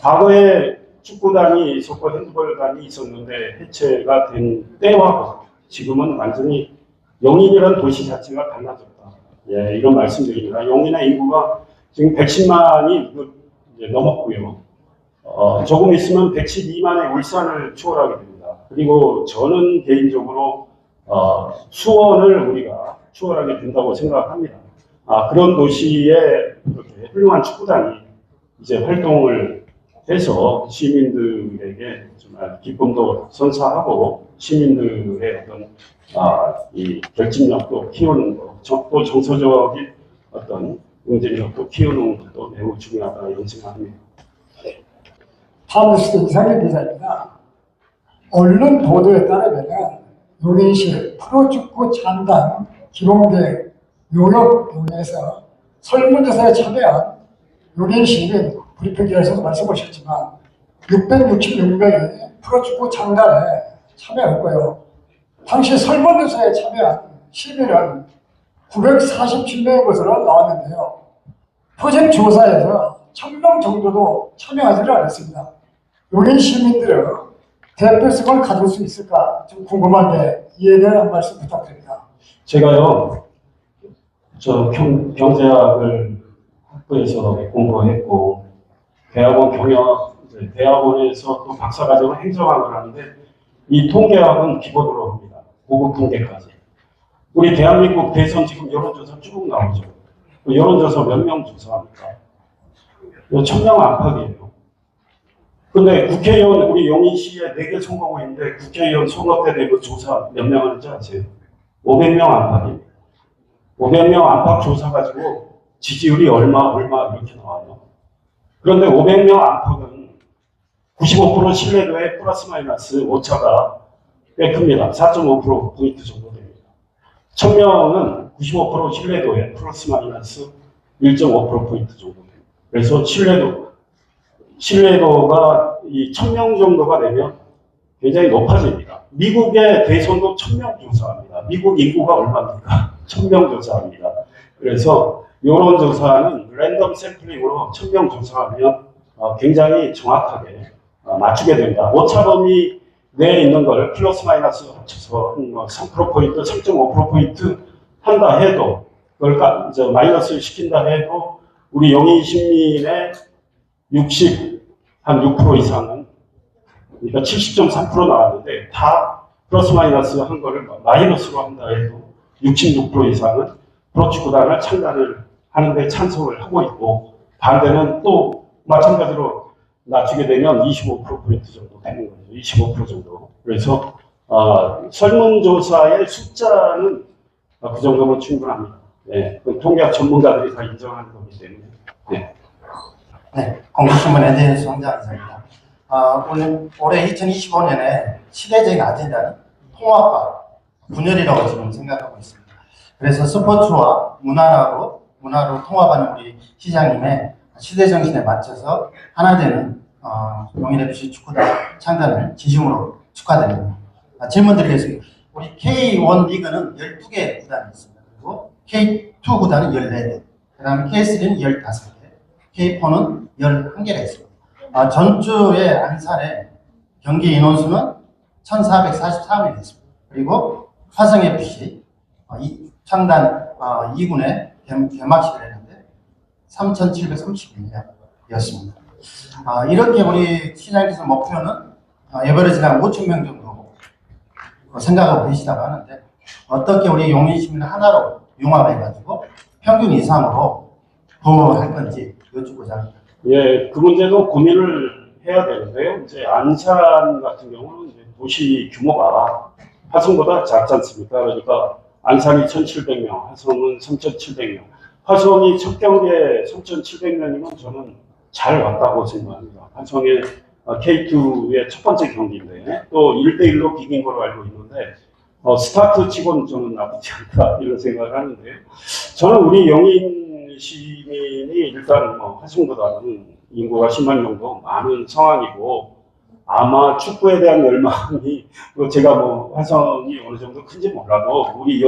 과거에 축구단이 있었고 핸드볼단이 있었는데 해체가 된 때와 지금은 완전히 용인이라는 도시 자체가 달라졌다. 예, 이런 말씀드립니다. 용인의 인구가 지금 110만이 이제 넘었고요. 조금 있으면 112만의 울산을 추월하게 됩니다. 그리고 저는 개인적으로 수원을 우리가 추월하게 된다고 생각합니다. 그런 도시에 이렇게 훌륭한 축구단이 이제 활동을 해서 시민들에게 정말 기쁨도 선사하고 시민들의 어떤 이 결집력도 키우는 것, 또 정서적인 어떤 응집력도 키우는 것도 매우 중요하다 이런 생각합니다. 파무스 이상현 기자입니다. 언론 보도에 따르면 용인시 프로축구 창단 기본계획 요역에서 설문조사에 참여한 용인 시민 브리핑에서도 말씀하셨지만 666명이 프로축구 창단에 참여했고요. 당시 설문조사에 참여한 시민은 947명인 것으로 나왔는데요. 표적 조사에서 1000명 정도도 참여하지를 않았습니다. 용인 시민들은 대표성을 가질 수 있을까 좀 궁금한데 이에 대한 한 말씀 부탁드립니다. 제가요, 경제학을 학부에서 공부했고 대학원 이제 대학원에서 또 박사과정을 행정학을 하는데 이 통계학은 기본으로 합니다. 고급 통계까지. 우리 대한민국 대선 지금 여론조사 쭉 나오죠. 여론조사 몇 명 조사합니까? 1000명 안팎이에요. 근데 국회의원, 우리 용인시에 4개 선거구 있는데 국회의원 선거 때 내부 조사 몇 명 하는지 아세요? 500명 안팎입니다. 500명 안팎 조사 가지고 지지율이 얼마 이렇게 나와요. 그런데 500명 안팎은 95% 신뢰도에 플러스 마이너스 오차가 꽤 큽니다. 4.5%포인트 정도 됩니다. 1000명은 95% 신뢰도에 플러스 마이너스 1.5%포인트 정도 됩니다. 그래서 신뢰도가 이 1000명 정도가 되면 굉장히 높아집니다. 미국의 대선도 1000명 조사합니다. 미국 인구가 얼마입니까? 1000명 조사합니다. 그래서 여론조사는 랜덤 샘플링으로 1000명 조사하면 굉장히 정확하게 맞추게 됩니다. 오차범위 내에 있는 걸 플러스 마이너스 합쳐서 3%포인트, 3.5%포인트 한다 해도 그걸 마이너스를 시킨다 해도 우리 용인 시민의 6% 이상은 그러니까 70.3% 나왔는데 다 플러스 마이너스 한 거를 마이너스로 한다 해도 66% 이상은 프로축구단을 창단을 하는데 찬성을 하고 있고 반대는 또 마찬가지로 낮추게 되면 25%포인트 정도 되는 거죠. 25% 정도. 그래서 설문조사의 숫자는 그 정도면 충분합니다. 네, 통계학 전문가들이 다 인정하는 거기 때문에. 네. 네, 공주신문 NJNS 황장이사입니다. 올해 2025년에 시대적인 아젠다는 통합과 분열이라고 저는 생각하고 있습니다. 그래서 스포츠와 문화로 통합하는 우리 시장님의 시대 정신에 맞춰서 하나 되는 용인FC 축구단 창단을 진심으로 축하드립니다. 질문 드리겠습니다. 우리 K1 리그는 12개 구단이 있습니다. 그리고 K2 구단은 14개, 그 다음에 K3는 15개, K4는 11개가 있습니다. 전주의 안산의 경기 인원수는 1444명이 있습니다. 그리고 화성FC 창단 2군에 개막식을 했는데 3731명이었습니다. 이렇게 우리 시장님께서 목표는 에버리지가 5,000명 정도 생각하고 계시다고 하는데 어떻게 우리 용인 시민을 하나로 융합해가지고 평균 이상으로 부흥할 건지 여쭙고자 합니다. 예, 그 문제도 고민을 해야 되는데요. 이제 안산 같은 경우는 이제 도시 규모가 화성보다 작지 않습니까? 그러니까 안산이 1,700명, 화성은 3,700명. 화성이 첫 경기에 3,700명이면 저는 잘 왔다고 생각합니다. 화성의 K2의 첫 번째 경기인데 또 1대1로 비긴 걸로 알고 있는데 스타트 치고는 저는 나쁘지 않다 이런 생각을 하는데요. 저는 우리 용인 시민이 일단 화성보다는 인구가 10만 정도 많은 상황이고 아마 축구에 대한 열망이 제가 화성이 어느 정도 큰지 몰라도 우리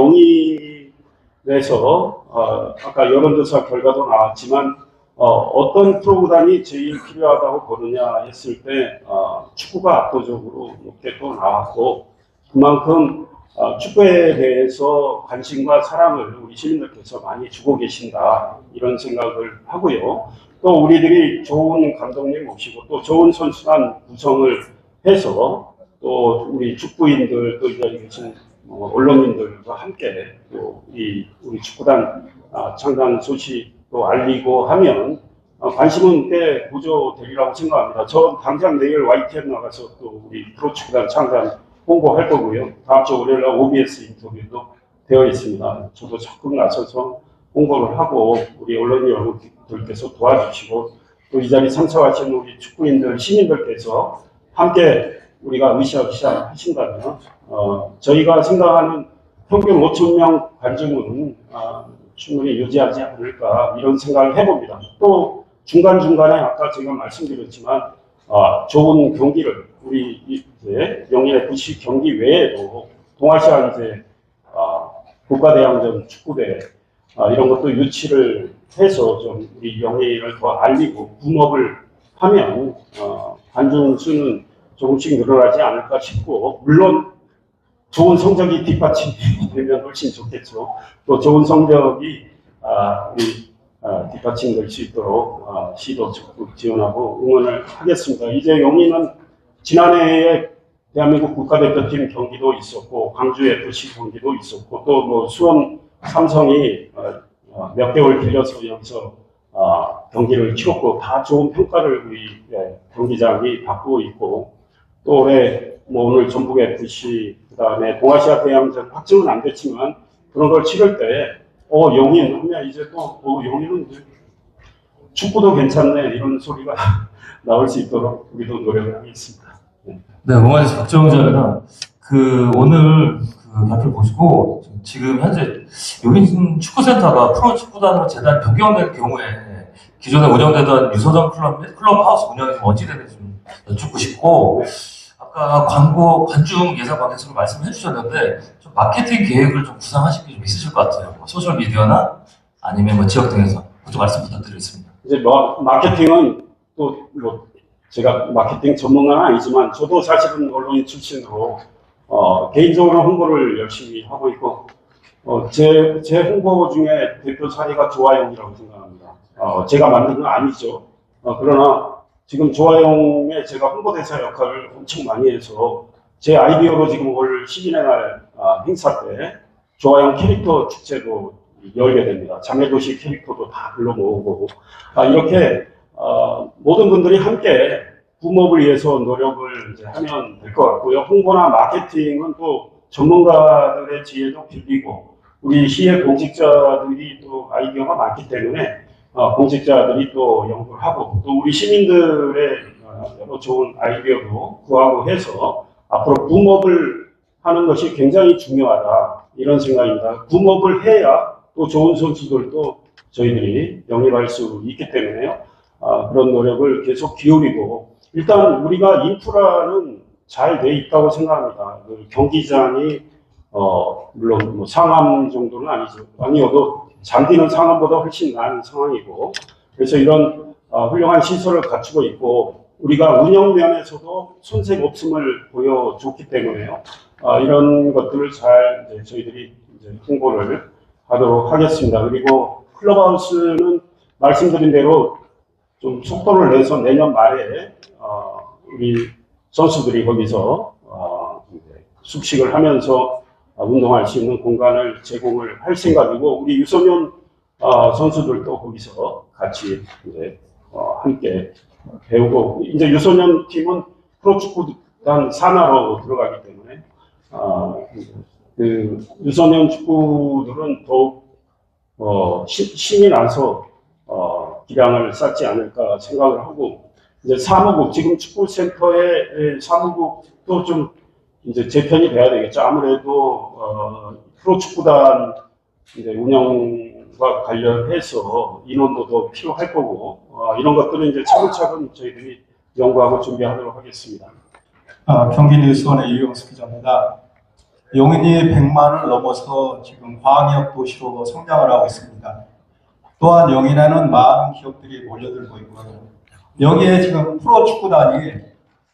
용인에서 아까 여론조사 결과도 나왔지만 어떤 프로구단이 제일 필요하다고 보느냐 했을 때 축구가 압도적으로 높게 또 나왔고 그만큼 축구에 대해서 관심과 사랑을 우리 시민들께서 많이 주고 계신다 이런 생각을 하고요. 또 우리들이 좋은 감독님 모시고 또 좋은 선수단 구성을 해서 또 우리 축구인들 또 여기 계신 언론인들과 함께 또 우리 축구단 창단 소식 또 알리고 하면 관심은 꽤 고조되리라고 생각합니다. 저 당장 내일 YTN 나가서 또 우리 프로축구단 창단 홍보할 거고요. 다음 주 월요일 날 OBS 인터뷰도 되어 있습니다. 저도 적극 나서서 홍보를 하고 우리 언론인 여러분들께서 도와주시고 또 이 자리 참석하신 우리 축구인들, 시민들께서 함께 우리가 으쌰으쌰 하신다면 저희가 생각하는 평균 5,000명 관중은 충분히 유지하지 않을까 이런 생각을 해봅니다. 또 중간중간에 아까 제가 말씀드렸지만 좋은 경기를 우리 이제 용인FC 경기 외에도 동아시아 이제 국가대항전 축구대회 이런 것도 유치를 해서 좀 우리 용인을 더 알리고 붐업을 하면 관중 수는 조금씩 늘어나지 않을까 싶고 물론 좋은 성적이 뒷받침이 되면 훨씬 좋겠죠. 또 좋은 성적이 우리 뒷받침될 수 있도록 시도 적극 지원하고 응원을 하겠습니다. 이제 용인은 지난해에 대한민국 국가대표팀 경기도 있었고 광주 FC 경기도 있었고 또 뭐 수원 삼성이 몇 개월 빌려서 여기서 경기를 치렀고 다 좋은 평가를 우리 경기장이 받고 있고 또 올해 뭐 오늘 전북 FC 그다음에 동아시아 대항전 확정은 안 됐지만 그런 걸 치를 때 용인 하면 이제 또 용인은 축구도 괜찮네 이런 소리가 나올 수 있도록 우리도 노력을 하겠습니다. 네, 응원해주신 박정우 기자입니다. 오늘 발표 보시고 지금 현재 용인 축구센터가 프로축구단으로 재단 변경될 경우에 기존에 운영되던 유소년 클럽 및 클럽하우스 운영이 좀 어찌되는지 좀 여쭙고 싶고 아까 관중 예상 관계수로 말씀해 주셨는데 좀 마케팅 계획을 좀 구상하실 게 좀 있으실 것 같아요. 뭐 소셜 미디어나 아니면 뭐 지역 등에서 좀 말씀 부탁드리겠습니다. 이제 마케팅은 또 뭐 제가 마케팅 전문가는 아니지만 저도 사실은 언론인 출신으로 개인적으로 홍보를 열심히 하고 있고 제 홍보 중에 대표 사례가 조아영이라고 생각합니다. 제가 만든 건 아니죠. 그러나 지금 조아영의 제가 홍보대사 역할을 엄청 많이 해서 제 아이디어로 지금 올 시민의 날 행사 때 조아영 캐릭터 축제도 열게 됩니다. 자매도시 캐릭터도 다 불러 모으고 이렇게 모든 분들이 함께 붐업을 위해서 노력을 이제 하면 될 것 같고요. 홍보나 마케팅은 또 전문가들의 지혜도 빌리고 우리 시의 공직자들이 또 아이디어가 많기 때문에 공직자들이 또 연구를 하고 또 우리 시민들의 여러 좋은 아이디어도 구하고 해서 앞으로 붐업을 하는 것이 굉장히 중요하다 이런 생각입니다. 붐업을 해야 또 좋은 선수들도 저희들이 영입할 수 있기 때문에요. 그런 노력을 계속 기울이고 일단 우리가 인프라는 잘 돼 있다고 생각합니다. 경기장이 물론 뭐 상암 정도는 아니어도 잔디는 상암보다 훨씬 나은 상황이고 그래서 이런 훌륭한 시설을 갖추고 있고 우리가 운영 면에서도 손색 없음을 보여줬기 때문에요. 이런 것들을 잘 이제 저희들이 이제 홍보를 하도록 하겠습니다. 그리고 클럽하우스는 말씀드린 대로 좀 속도를 내서 내년 말에 우리 선수들이 거기서 숙식을 하면서 운동할 수 있는 공간을 제공을 할 생각이고 우리 유소년 선수들도 거기서 같이 이제 함께 배우고 이제 유소년 팀은 프로축구단 산하로 들어가기 때문에 그 유소년 축구들은 더욱 신이 나서 기량을 쌓지 않을까 생각을 하고 이제 사무국 지금 축구센터의 사무국도 좀 이제 재편이 돼야 되겠죠. 아무래도 프로축구단 이제 운영과 관련해서 인원도 더 필요할 거고 이런 것들은 이제 차근차근 저희들이 연구하고 준비하도록 하겠습니다. 경기뉴스원의 이용수 기자입니다. 용인이 100만을 넘어서 지금 광역 도시로 성장을 하고 있습니다. 또한 용인에는 많은 기업들이 몰려들고 있고요. 여기에 지금 프로축구단이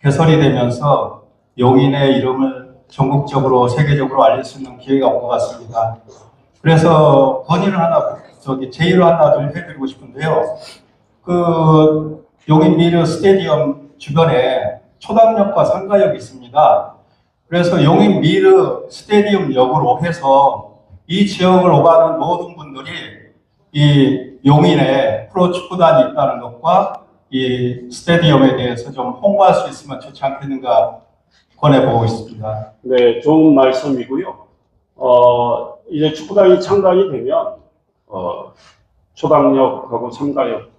개설이 되면서 용인의 이름을 전국적으로 세계적으로 알릴 수 있는 기회가 온 것 같습니다. 그래서 건의를 제의를 하나 좀 해드리고 싶은데요. 용인 미르 스테디움 주변에 초당역과 상가역이 있습니다. 그래서 용인 미르 스테디움 역으로 해서 이 지역을 오가는 모든 분들이 이 용인에 프로축구단이 있다는 것과 이 스테디움에 대해서 좀 홍보할 수 있으면 좋지 않겠는가 권해보고 있습니다. 네, 좋은 말씀이고요. 이제 축구단이 창단이 되면 초당역하고 상가역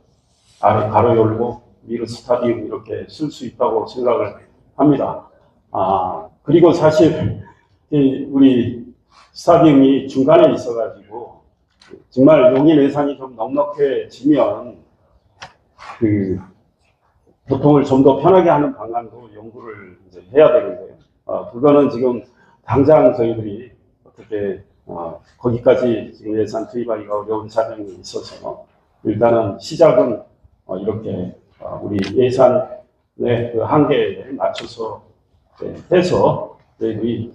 아래 가로 열고 미르 스타디움 이렇게 쓸 수 있다고 생각을 합니다. 그리고 사실 우리 스타디움이 중간에 있어가지고 정말 용인 예산이 좀 넉넉해지면 교통을 좀 더 편하게 하는 방안도 연구를 이제 해야 되는데요. 그거는 지금 당장 저희들이 어떻게 거기까지 지금 예산 투입하기가 어려운 사정이 있어서 일단은 시작은 이렇게 우리 예산의 그 한계에 맞춰서 해서 저희들이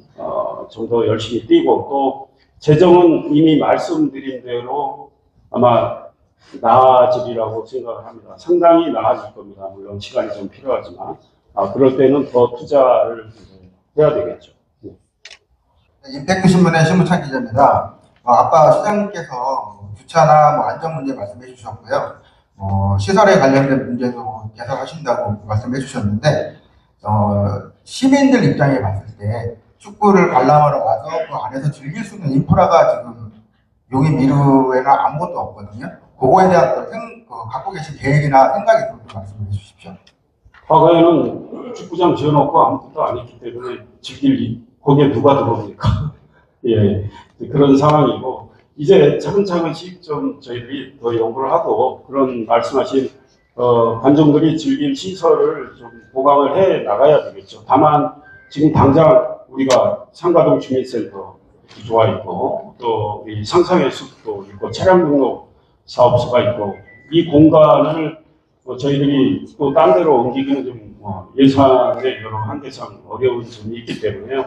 좀 더 열심히 뛰고 또 재정은 이미 말씀드린 대로 아마 나아지리라고 생각을 합니다. 상당히 나아질 겁니다. 물론 시간이 좀 필요하지만 그럴 때는 더 투자를 해야 되겠죠. 임팩트 신문의 신문찬 기자입니다. 아까 시장님께서 주차나 안전 문제 말씀해 주셨고요. 시설에 관련된 문제도 개선하신다고 말씀해 주셨는데, 시민들 입장에 봤을 때 축구를 관람하러 와서 그 안에서 즐길 수 있는 인프라가 지금 용인 미르에는 아무것도 없거든요. 그거에 대한 갖고 계신 계획이나 생각이 좀 말씀해 주십시오. 과거에는 축구장 지어놓고 아무것도 안 했기 때문에 즐길 거기에 누가 들어옵니까? 예, 그런 상황이고 이제 차근차근씩 좀 저희들이 더 연구를 하고 그런 말씀하신 관중들이 즐길 시설을 좀 보강을 해 나가야 되겠죠. 다만 지금 당장 우리가 상가동 주민센터 구조화 있고 또 우리 상상의 숲도 있고 차량 등록 사업소가 있고 이 공간을 저희들이 또 딴 데로 옮기기는 좀 예산의 여러 한계상 어려운 점이 있기 때문에요.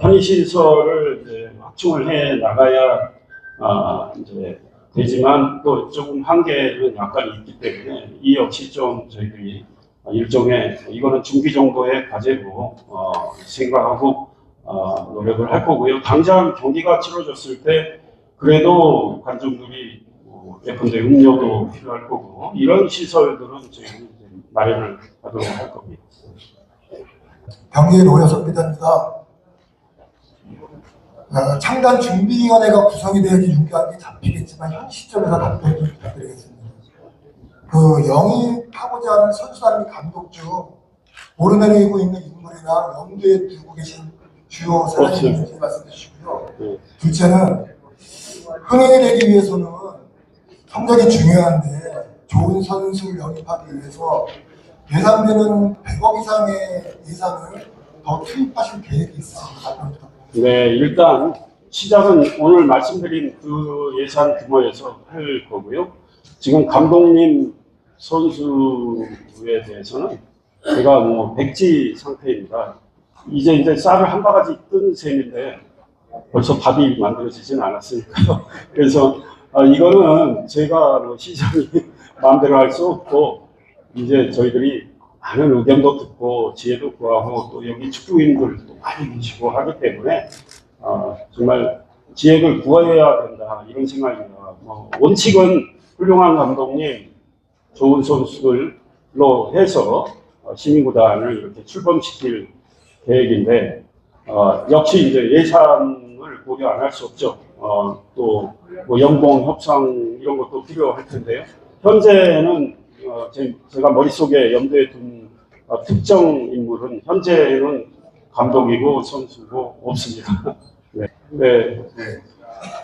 편의시설을 이제 확충을 해 나가야 이제 되지만 또 조금 한계는 약간 있기 때문에 이 역시 좀 저희들이 일종의 이거는 중기 정도의 과제로 생각하고 노력을 할 거고요. 당장 경기가 치러졌을 때 그래도 관중들이 예컨대 음료도 필요할 거고 이런 시설들은 저희는 마련을 하도록 할 겁니다. 경기의 노여석 기자입니다. 창단 준비위원회가 구성이 되어야지 유기하게 잡히겠지만 현 시점에서 답변 좀 부탁드리겠습니다. 영입하고자 하는 선수단 및 감독 중 오르내리고 있는 인물이나 염두에 두고 계신 주요 사람이 있는지 말씀해 주시고요. 둘째는 흥행이 되기 위해서는 성적이 중요한데 좋은 선수를 영입하기 위해서 예상되는 100억 이상의 예산을 더 투입하실 계획이 있으십니까? 네, 일단 시작은 오늘 말씀드린 그 예산 규모에서 할 거고요. 지금 감독님 선수에 대해서는 제가 백지 상태입니다. 이제 쌀을 한 바가지 뜬 셈인데 벌써 밥이 만들어지진 않았으니까요. 그래서 이거는 제가 시장이 마음대로 할 수 없고 이제 저희들이 많은 의견도 듣고 지혜도 구하고 또 여기 축구인들도 많이 계시고 하기 때문에 정말 지혜를 구해야 된다 이런 생각입니다. 원칙은 훌륭한 감독님, 좋은 선수들로 해서 시민구단을 이렇게 출범시킬 계획인데 역시 이제 예산을 고려 안 할 수 없죠. 또 연봉 협상 이런 것도 필요할 텐데요. 현재는 제가 머릿속에 염두에 둔 특정 인물은 현재는 감독이고 선수고 없습니다. 네.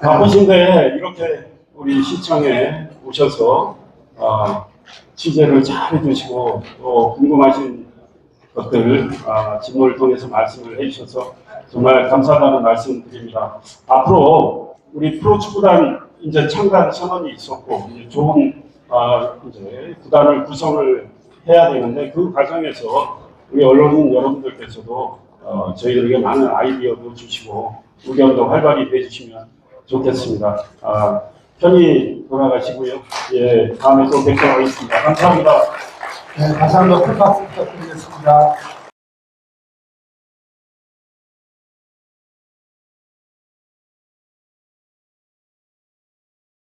바쁘신데 이렇게 우리 시청에 오셔서 취재를 잘 해주시고 또 궁금하신 것들 질문을 통해서 말씀을 해주셔서 정말 감사하다는 말씀 드립니다. 앞으로 우리 프로축구단 이제 창단 선언이 있었고 이제 좋은 이제 구단을 구성을 해야 되는데 그 과정에서 우리 언론인 여러분들께서도 저희들에게 많은 아이디어도 주시고 의견도 활발히 내주시면 좋겠습니다. 편히 돌아가시고요. 예, 다음에 또 뵙도록 하겠습니다. 감사합니다. 네, 다시 한번 큰 박수 부탁드리겠습니다.